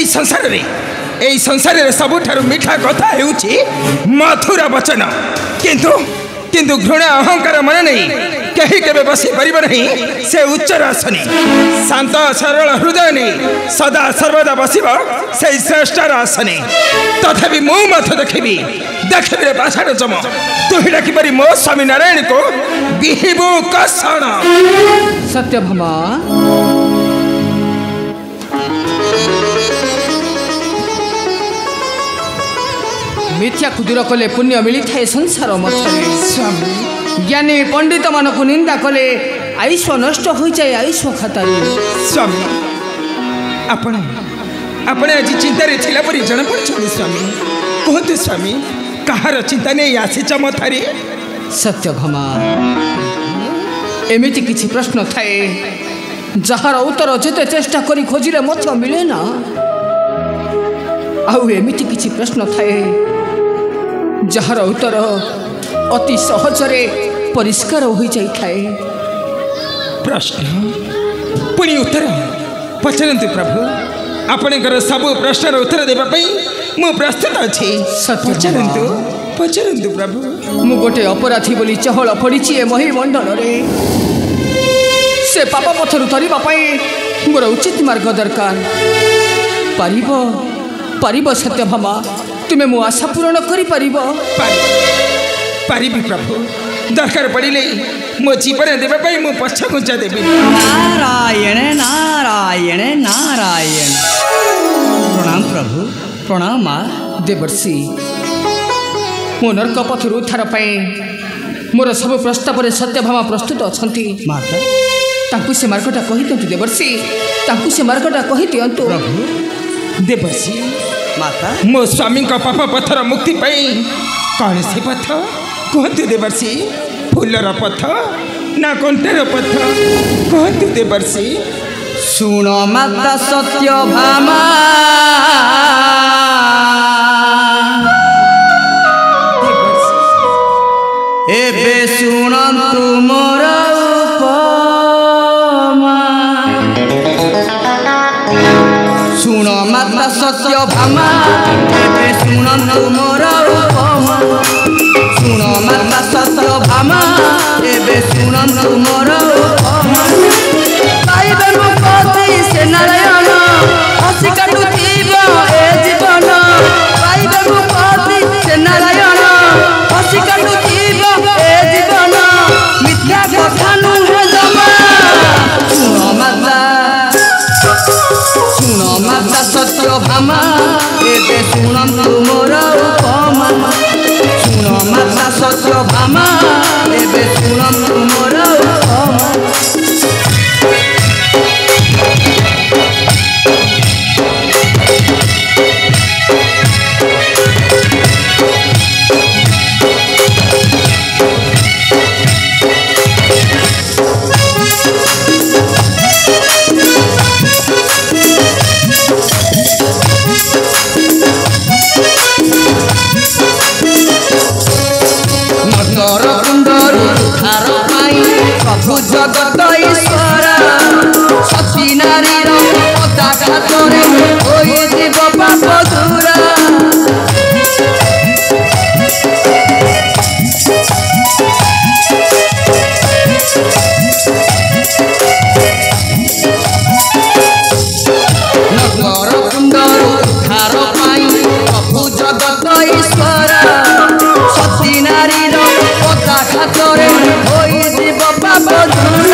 संसार रे सबुठारु मीठा कथा हेउछि मधुर वचन किंतु किंतु घृणा अहंकार मन नहीं कहीं केबे बसी परिब नहीं से उच्च आसनी शांत सरल हृदय नहीं सदा सर्वदा बसिब से श्रेष्ठ आसनी तथापि मु मत देखबी रे पाषाण जम तु हिडा किपरि मो स्वामी नारायण को बिहिबु कषण सत्यभामा मिथ्या को दूर कले पुण्य मिली थाए संसार मथरे स्वामी ज्ञानी पंडित मान को निंदा कले आयुष नष्ट हो जाए आयुष खातारे स्वामी आपण आपण आज चिंता रे थिला परि जण पड़छनी स्वामी कहतु स्वामी कहार चिंता नहीं आसीच मथारी सत्यभामा एमिति किछि प्रश्न थाए जहार उत्तर जेते चेष्टा करी खोजिले मत मिले ना आउ एमिति किछि प्रश्न थाए जहार उत्तर अति सहजरे परिष्कार हो जाई थाए प्रश्न पुणी उत्तर पचरंतु प्रभु आपणकर सब प्रश्नर उत्तर देबा पई मु प्रस्तुत अछि पचरंतु पचरंतु प्रभु मु गोटे अपराधी बोली चहल पड़ीछि ए महिमंडल रे से पाप पथरु तरिबा पई मोर उचित मार्ग दरकार पारिबो पारिबो सत्यभामा तुम्हें मो आशा पूर्ण करि पारिबो पारिबी प्रभु दरकार पड़िले मो जीवन देबा पई मो पछ गुंजा देबी नारायण नारायण नारायण प्रणाम प्रभु प्रणाम माँ देवर्षि मो नर्क पथरु उद्धार पाए मोर सब प्रस्ताव सत्यभामा प्रस्तुत अछंती माता ताकू से मार्गटा कहि दियंतु देवर्षि ताकू से मार्गटा कहि दियंतु प्रभु देवर्षि माता मो स्वामी का पाप पथर मुक्ति पाई कौन से पथ कहतु देवर्षि फूलर पथ ना कंठर पथ कहतु देवर्षि सुन माता सत्यभामा एबे सुनंतु मोर उपमा सुन माता सत्यभामा एबे सुनंतु मोर उपमा सुन माता सत्यभामा एबे सुनंतु मोर उपमा पाइबे मो पति से नारायण हसी काटुथिब ए जीवन पाइबे मो पति से नारायण हसी काटुथिब ए जीवन मिथ्या कथा नुहे जमा सुन माता सत्यभामा एबे सुनंतु मोर उपमा सुन माता सत्यभामा एबे सुनंतु मोर उपमा प्रभु जगत ईश्वर सती नारीर पदाघातरे होइजिव पाप दूर नगर कुंडर उद्धार पाई प्रभु जगत ईश्वर सती नारीर पदाघातरे होइजिव पाप दूर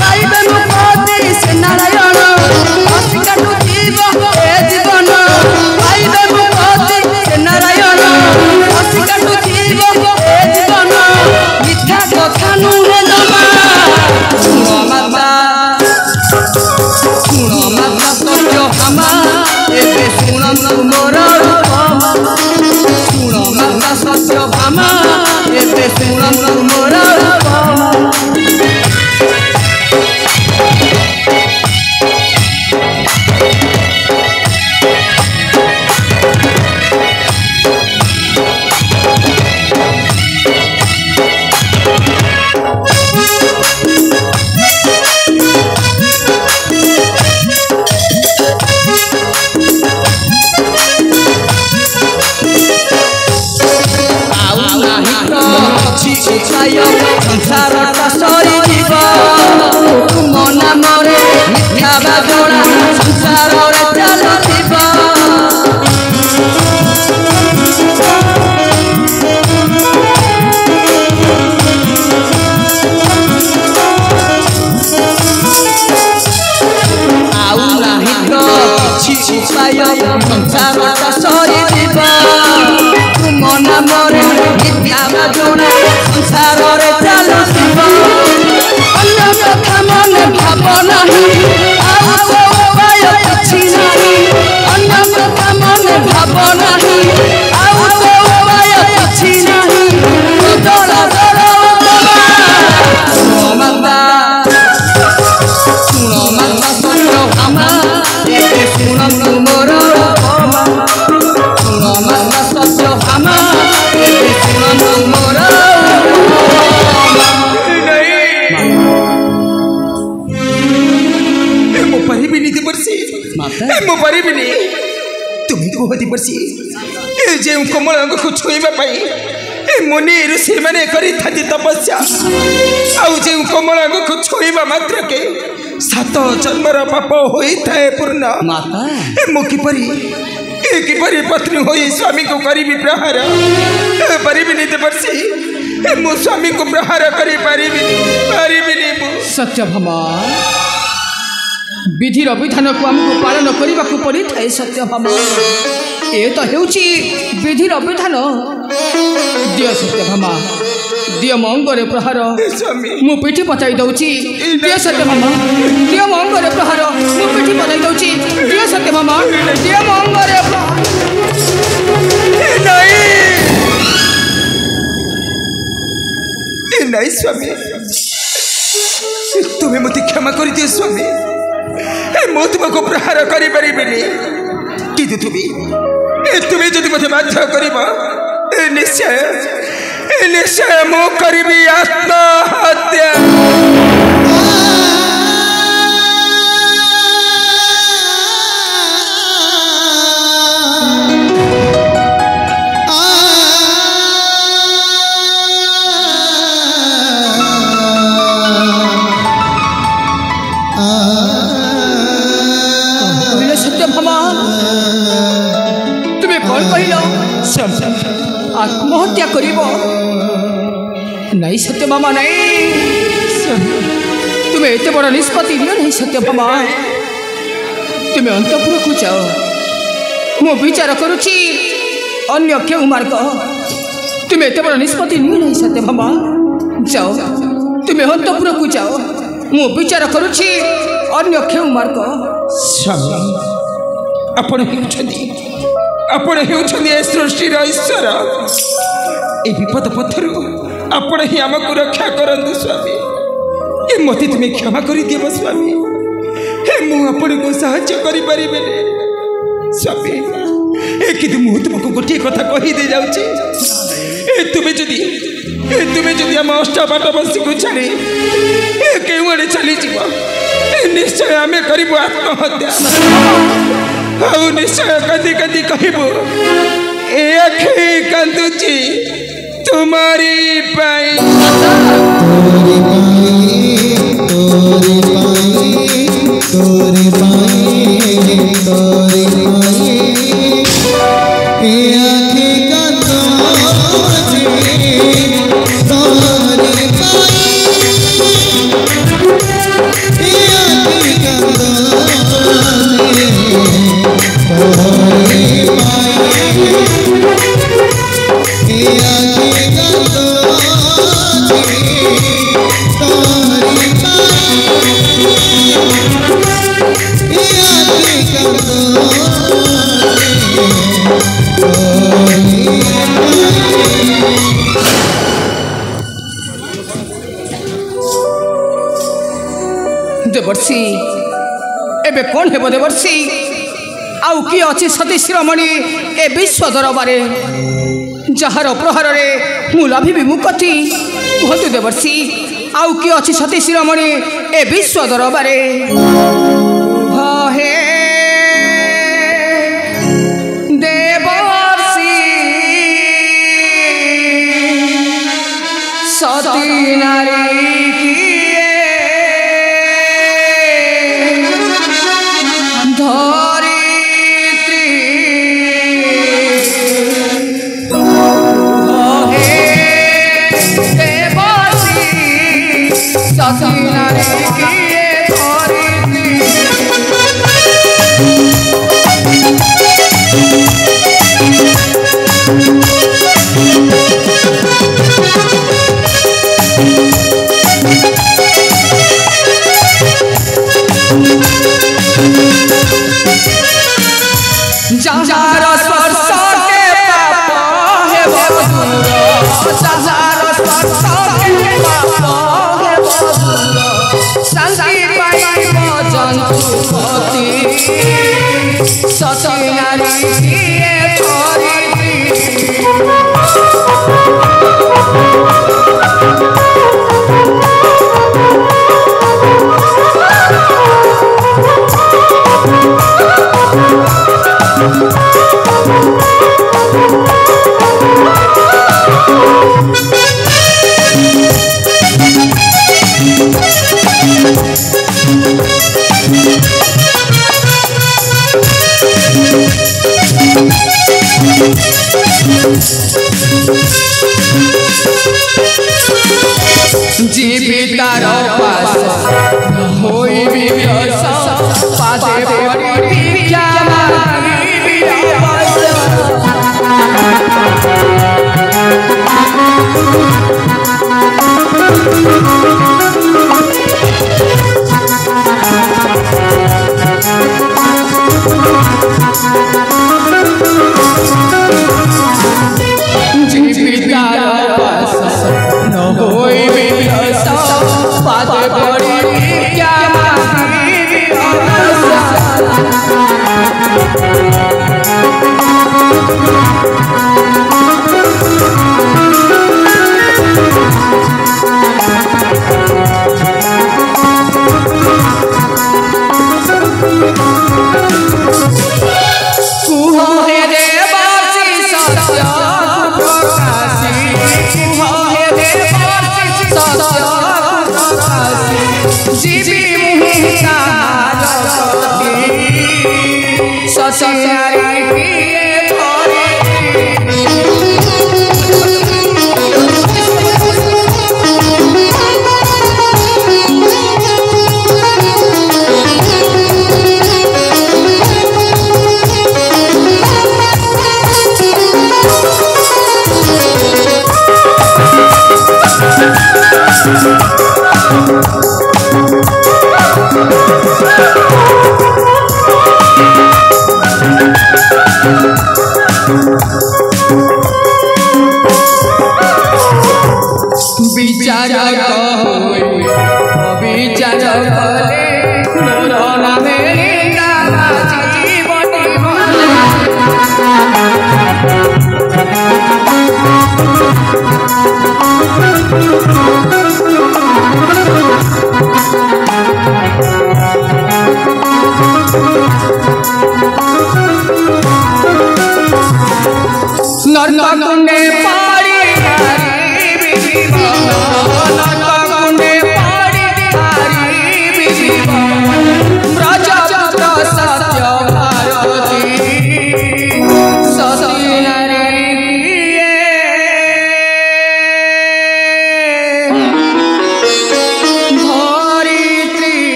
पाइबे मो पति से नारायण हसी काटुथिब ए जीवन पाइबे मो पति से नारायण हसी काटुथिब ए जीवन मिथ्या कथा नुहे जमा सुन माता सत्यभामा एबे सुनंतु मोर उपमा सुन माता सत्यभामा एबे सुनंतु मोर उपमा ପାୟ ସଂସାରଟା ସରିଯିବ ତୁମ ନାମରେ ମିଥ୍ୟା ବାଜଣା ସଂସାରରେ ଚାଲୁଥିବ ଅନ୍ୟ କଥା ମନେ ଭାବ ନାହିଁ ଆଉ ଉପାୟ କିଛି ନାହିଁ ଅନ୍ୟ କଥା ମନେ ଭାବ ନାହିଁ ଆଉ ଉପାୟ କିଛି ନାହିଁ तुम्हें कह दिवर्षी जे कमल को छुईबा मुनि ऋषि मैंने तपस्या आउ जे कमल को छुईबा मात्र के 7 जन्मर पाप होता है पूर्ण किपरि पत्नी हो स्वामी को करी प्रहार पारिबिनी दिवर्षी मो स्वामी को प्रहार करी पारिबिनी सत्यभामा विधिर विधान को आमको पालन करने को पड़ी था सत्यभामा ए तो हेउची विधिर विधान दिय सत्यभामा दिय मंगरे प्रहार मु पिठी पचाई दउची दिय सत्यभामा दिय मंगरे प्रहार मु पिठी पचाई दउची दिय सत्यभामा दिय मंगरे नहीं स्वामी तुम्हें मत क्षमा कर दियो स्वामी मु तुमको प्रहार करी परिबिनी किंतु तुम्हें जदि मते बाध्य करिबा निश्चय मु करिबी आत्महत्या आत्महत्या करिबो नहीं सत्यभामा नहीं तुम्हें एते बड़ा निष्पत्ति दियो नहीं सत्यभामा तुम्हें अंतपुर को जाओ मु विचार करुची अन्य क्यों मार्ग तुम्हें एते बड़ा निष्पत्ति दियो नहीं सत्यभामा जाओ तुम्हें अंतपुर को जाओ मु विचार करुची अन्य क्यों मार्ग स्वामी आपण हेउछन्ती ए सृष्टिर ईश्वर ए विपद पथरु आपण ही आमको रक्षा करंतु स्वामी ए मते तुम्हें क्षमा करि दियो स्वामी हे मु आपण को सहाय्य करि परिबे स्वामी ए किदु मु तुमको गोटे कथा कहि दे जाउची ए तुम्हें जदि हम अष्टपाट बसी को छाड़ी ए केउडे चली जीव निश्चय आमे करिबो आत्महत्या आउ निश्चय कदी कदी कहबो एक कंदुची तुम्हारी पाई देवर्षि एबे कौन हेब देवर्षि आउ किए अच्छी सती शिरोमणि ए विश्व दरबार जार प्रहार मु लाभिबी मुकथि कहतु देवर्षि आउ किए अच्छी सती शिरोमणि ए विश्व दरबार हे देवर्षि सती नारी सती नारी की जहाँ स्पर्श के पाप है दूर, जहाँ स्पर्श के पाप है दूर, शांति पाइब जंतुपति सती नारी किए थोरी। जीवितार पास होई विवश पासे पड़ी भिक्षा मांगी विवश। जीवितार पास होई विवश पासे पड़ी भिक्षा मांगी विवश।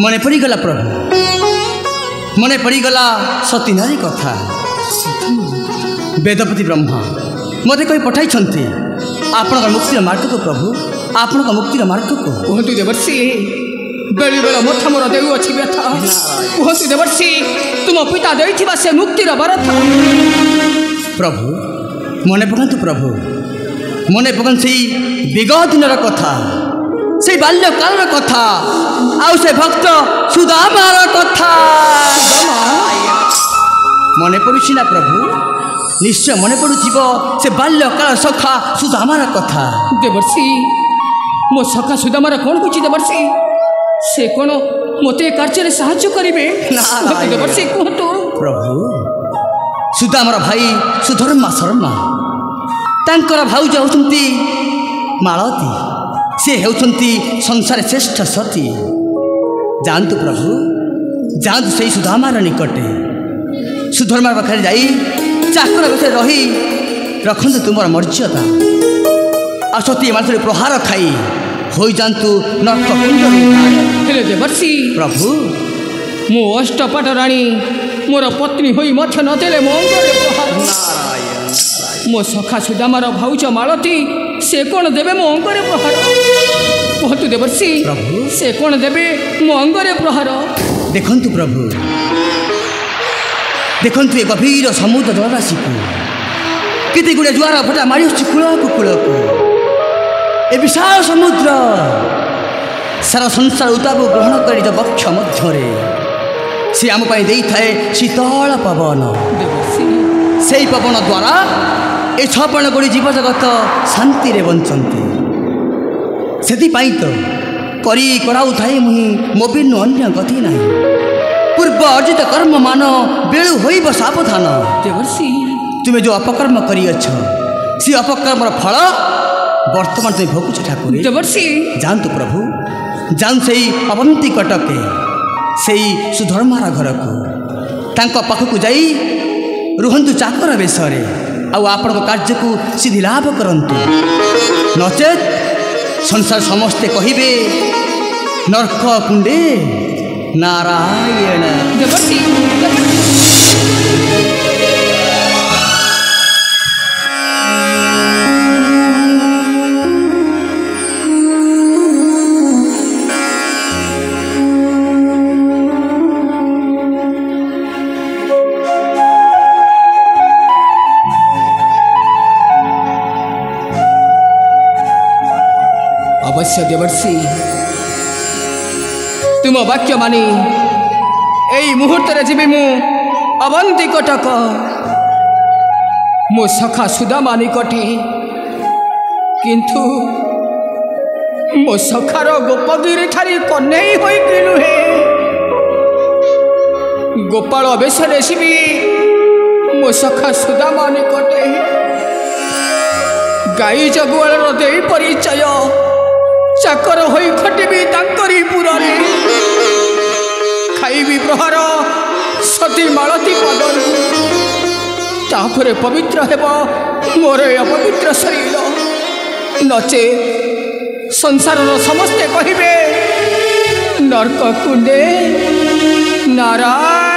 मने पड़गला प्रभु मने पड़गला सती नारी कथा। वेदपति ब्रह्मा मते कही पठाई आपण मुक्तिर मार्ग को प्रभु आपण मुक्तिर मार्ग को कहतु देवर्षि बेले बेले मथा मोर देउ अछि व्यथा कहतु देवर्षि तुम पिता देइथिबा से मुक्तिर वरथ प्रभु मने पकांतु प्रभु मने पकान से विगत दिनर कथा से बाल्यकाल कथा आउ से भक्त सुदामार कथा मने पड़ुछि ना प्रभु निश्चय मने पड़ुथिबो से बाल्यकाल सखा सुदामार कथा। देवर्षि मो सखा सुदामार कौन होछि देवर्षि से कौन मते कार्य साहाय्य करिवे ना देवर्षि कहतु प्रभु सुदामार भाई सुधर्मा शर्मा तांकर भाउज होउछंती मालती से होउछंती संसार श्रेष्ठ सती जानतु प्रभु जानतु से सुदामार निकटे सुधर्मा पाखे जाई चाकर बसे रही रखंतु तुमर मर्यादा आ सती मात्र प्रहार खाई हो जानतु नरक कुंड देवर्षि प्रभु मो अष्टपाट राणी मोर पत्नी होई मध्य नदेले मंगल प्रहार नारायण ମୋ ସଖା ସୁଦାମାର ଭାଉଜ ମାଳତୀ ସେ କ'ଣ ଦେବେ ମୋ ଅଙ୍ଗରେ ପ୍ରହାର? କୁହନ୍ତୁ ଦେବର୍ଷି ପ୍ରଭୁ ସେ କ'ଣ ଦେବେ ମୋ ଅଙ୍ଗରେ ପ୍ରହାର? ଦେଖନ୍ତୁ ପ୍ରଭୁ, ଦେଖନ୍ତୁ ଏ ଗଭୀର ସମୁଦ୍ର ଜଳରାଶିକୁ କେତେ ଗୁଡ଼ିଏ ଜୁଆର ଫଟା ମାରି ଆସୁଛି କୂଳକୁ କୂଳକୁ। ଏ ବିଶାଳ ସମୁଦ୍ର ସାରା ସଂସାର ଉତ୍ତାପ ଗ୍ରହଣ କରି ନିଜ ବକ୍ଷ ମଧ୍ୟରେ ସେ ଆମ ପାଇଁ ଦେଇଥାଏ ଶୀତଳ ପବନ। ସେହି ପବନ ଦ୍ୱାରା ଏ ଛପନ କୋଟି ଜୀବଜଗତ ଶାନ୍ତିରେ ବଞ୍ଚନ୍ତି। ସେଥିପାଇଁ ତ କରି କରାଉଥାଏ ମୁହିଁ ମୋ ବିନୁ ଅନ୍ୟ ଗତି ନାହିଁ। ପୂର୍ବ ଅର୍ଜିତ କର୍ମମାନ ବେଳୁ ହୋଇବ ସାବଧାନ। ଦେବର୍ଷି ତୁମେ ଯେଉଁ ଅପକର୍ମ କରିଅଛ ସେ ଅପକର୍ମର ଫଳ ବର୍ତ୍ତମାନ ତୁମେ ଭୋଗୁଛ ଠାକୁର। ଦେବର୍ଷି ଯାଆନ୍ତୁ ପ୍ରଭୁ, ଯାଆନ୍ତୁ ସେଇ ଅବନ୍ତୀ କଟକେ ସେଇ ସୁଧର୍ମାର ଘରକୁ, ତାଙ୍କ ପାଖକୁ ଯାଇ ରୁହନ୍ତୁ ଚାକର ବେଶରେ, ଆଉ ଆପଣଙ୍କ କାର୍ଯ୍ୟକୁ ସିଦ୍ଧି ଲାଭ କରନ୍ତୁ। ନଚେତ୍ ସଂସାର ସମସ୍ତେ କହିବେ ନର୍କ କୁଣ୍ଡେ ନାରାୟଣ। ଦେବର୍ଷି ଅବଶ୍ୟ ଦେବର୍ଷି ତୁମ ବାକ୍ୟ ମାନି ଏଇ ମୁହୂର୍ତ୍ତରେ ଯିବି ମୁଁ ଅବନ୍ତୀ କଟକ, ମୋ ସଖା ସୁଦାମା ନିକଟେ। କିନ୍ତୁ ମୋ ସଖାର ଗୋପଗିରି ଠାରି କନେଇ ହୋଇକି ନୁହେଁ, ଗୋପାଳ ବେଶରେ ଯିବି ମୋ ସଖା ସୁଦାମା ନିକଟେ। ଗାଈ ଜଗୁଆଳର ଦେଇ ପରିଚୟ, ଚାକର ହୋଇ ଖଟିବି ତାଙ୍କରି ପୁରରେ। ଖାଇବି ପ୍ରହାର ସତୀ ମାଳତୀ ପଦରୁ, ତାପରେ ପବିତ୍ର ହେବ ମୋର ଏ ଅପବିତ୍ର ଶରୀର। ନଚେ ସଂସାରର ସମସ୍ତେ କହିବେ ନର୍କ କୁଣ୍ଡେ ନାରାୟଣ।